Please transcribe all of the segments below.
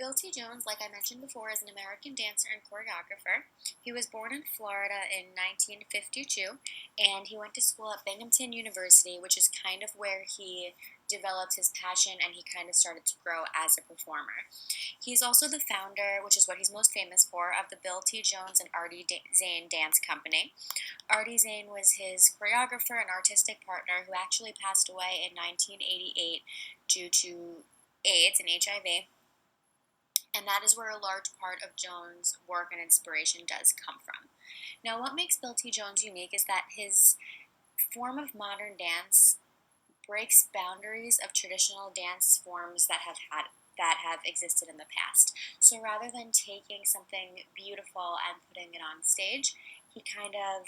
Bill T. Jones, like I mentioned before, is an American dancer and choreographer. He was born in Florida in 1952, and he went to school at Binghamton University, which is kind of where he developed his passion and he kind of started to grow as a performer. He's also the founder, which is what he's most famous for, of the Bill T. Jones and Artie Zane Dance Company. Artie Zane was his choreographer and artistic partner who actually passed away in 1988 due to AIDS and HIV. And that is where a large part of Jones' work and inspiration does come from. Now, what makes Bill T. Jones unique is that his form of modern dance breaks boundaries of traditional dance forms that have existed in the past. So rather than taking something beautiful and putting it on stage, he kind of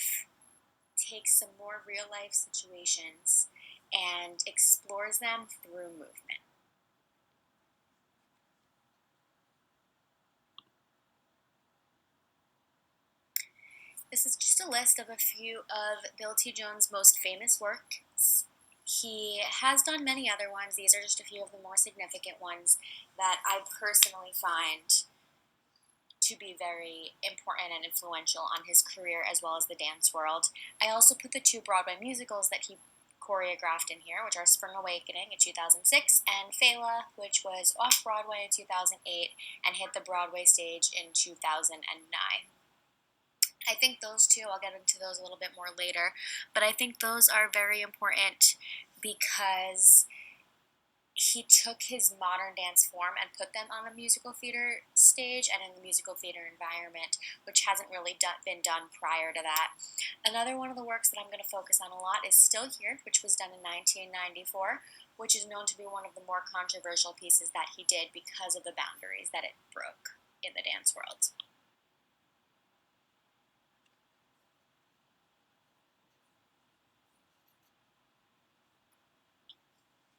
takes some more real life situations and explores them through movement. This is just a list of a few of Bill T. Jones' most famous works. He has done many other ones. These are just a few of the more significant ones that I personally find to be very important and influential on his career as well as the dance world. I also put the 2 Broadway musicals that he choreographed in here, which are Spring Awakening in 2006 and Fela, which was off Broadway in 2008 and hit the Broadway stage in 2009. I think those 2, I'll get into those a little bit more later, but I think those are very important because he took his modern dance form and put them on a musical theater stage and in the musical theater environment, which hasn't really been done prior to that. Another one of the works that I'm going to focus on a lot is Still Here, which was done in 1994, which is known to be one of the more controversial pieces that he did because of the boundaries that it broke in the dance world.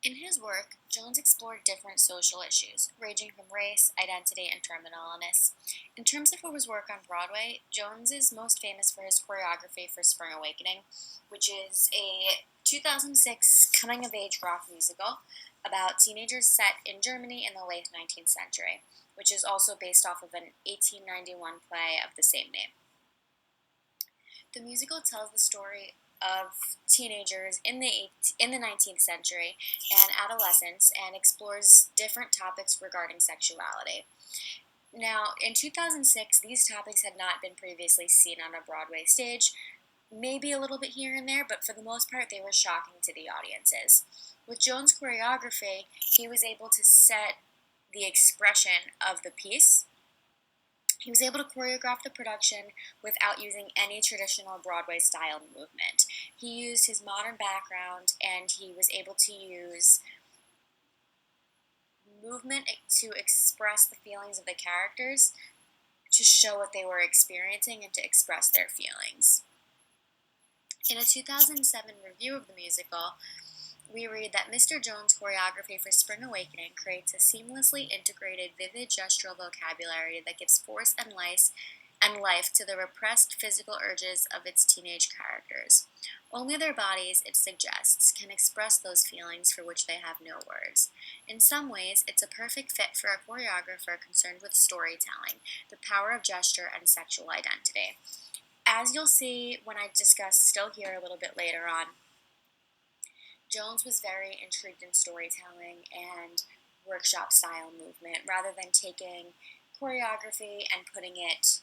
In his work, Jones explored different social issues, ranging from race, identity, and terminal illness. In terms of his work on Broadway, Jones is most famous for his choreography for Spring Awakening, which is a 2006 coming-of-age rock musical about teenagers set in Germany in the late 19th century, which is also based off of an 1891 play of the same name. The musical tells the story of teenagers in the 19th century and adolescence and explores different topics regarding sexuality. Now, in 2006, these topics had not been previously seen on a Broadway stage, maybe a little bit here and there, but for the most part, they were shocking to the audiences. With Jones' choreography, he was able to set the expression of the piece. He was able to choreograph the production without using any traditional Broadway style movement. He used his modern background and he was able to use movement to express the feelings of the characters, to show what they were experiencing and to express their feelings. In a 2007 review of the musical, we read that Mr. Jones' choreography for Spring Awakening creates a seamlessly integrated, vivid gestural vocabulary that gives force and life to the repressed physical urges of its teenage characters. Only their bodies, it suggests, can express those feelings for which they have no words. In some ways, it's a perfect fit for a choreographer concerned with storytelling, the power of gesture, and sexual identity. As you'll see when I discuss Still Here a little bit later on, Jones was very intrigued in storytelling and workshop style movement rather than taking choreography and putting it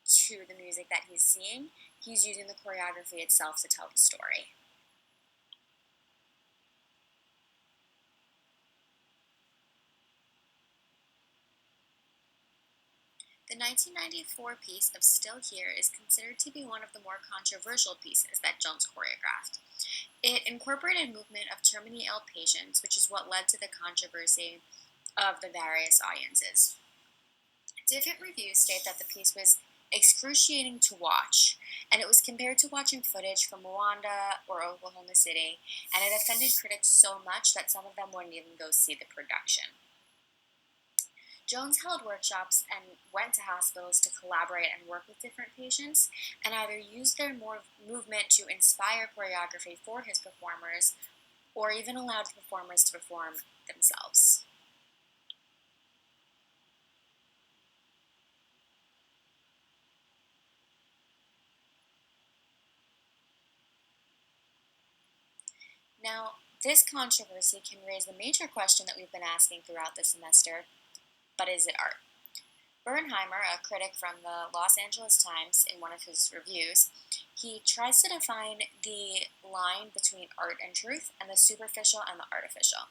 to the music that he's seeing. He's using the choreography itself to tell the story. The 1994 piece of Still Here is considered to be one of the more controversial pieces that Jones choreographed. It incorporated movement of terminally ill patients, which is what led to the controversy of the various audiences. Different reviews state that the piece was excruciating to watch, and it was compared to watching footage from Rwanda or Oklahoma City, and it offended critics so much that some of them wouldn't even go see the production. Jones held workshops and went to hospitals to collaborate and work with different patients, and either used their movement to inspire choreography for his performers, or even allowed the performers to perform themselves. Now, this controversy can raise the major question that we've been asking throughout the semester, but is it art? Bernheimer, a critic from the Los Angeles Times, in one of his reviews, he tries to define the line between art and truth and the superficial and the artificial.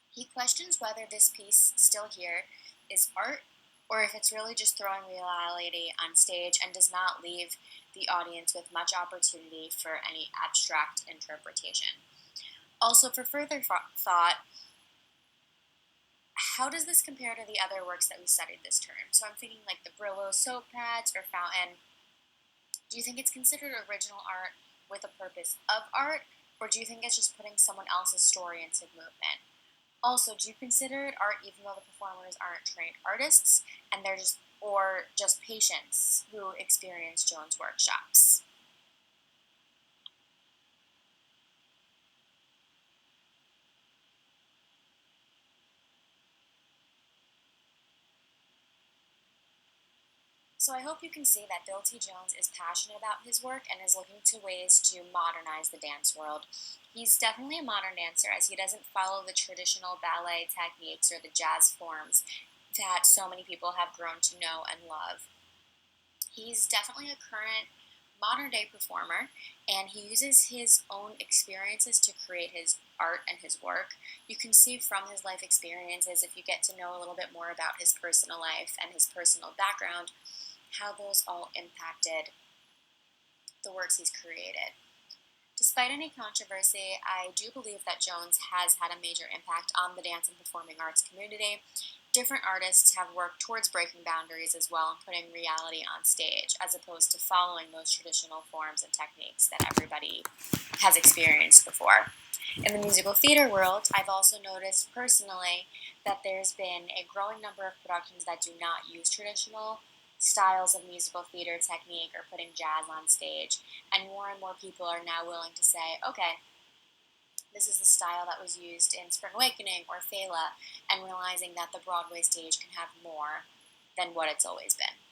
He questions whether this piece still here is art or if it's really just throwing reality on stage and does not leave the audience with much opportunity for any abstract interpretation. Also, for further thought, how does this compare to the other works that we studied this term? So I'm thinking like the Brillo soap pads or fountain. Do you think it's considered original art with a purpose of art, or do you think it's just putting someone else's story into movement? Also, do you consider it art even though the performers aren't trained artists and they're just patients who experience Jones' workshops? So I hope you can see that Bill T. Jones is passionate about his work and is looking to ways to modernize the dance world. He's definitely a modern dancer as he doesn't follow the traditional ballet techniques or the jazz forms that so many people have grown to know and love. He's definitely a current modern day performer, and he uses his own experiences to create his art and his work. You can see from his life experiences, if you get to know a little bit more about his personal life and his personal background, how those all impacted the works he's created. Despite any controversy, I do believe that Jones has had a major impact on the dance and performing arts community. Different artists have worked towards breaking boundaries as well and putting reality on stage, as opposed to following those traditional forms and techniques that everybody has experienced before. In the musical theater world, I've also noticed personally that there's been a growing number of productions that do not use traditional styles of musical theater technique or putting jazz on stage, and more people are now willing to say, okay, this is the style that was used in Spring Awakening or Fela, and realizing that the Broadway stage can have more than what it's always been.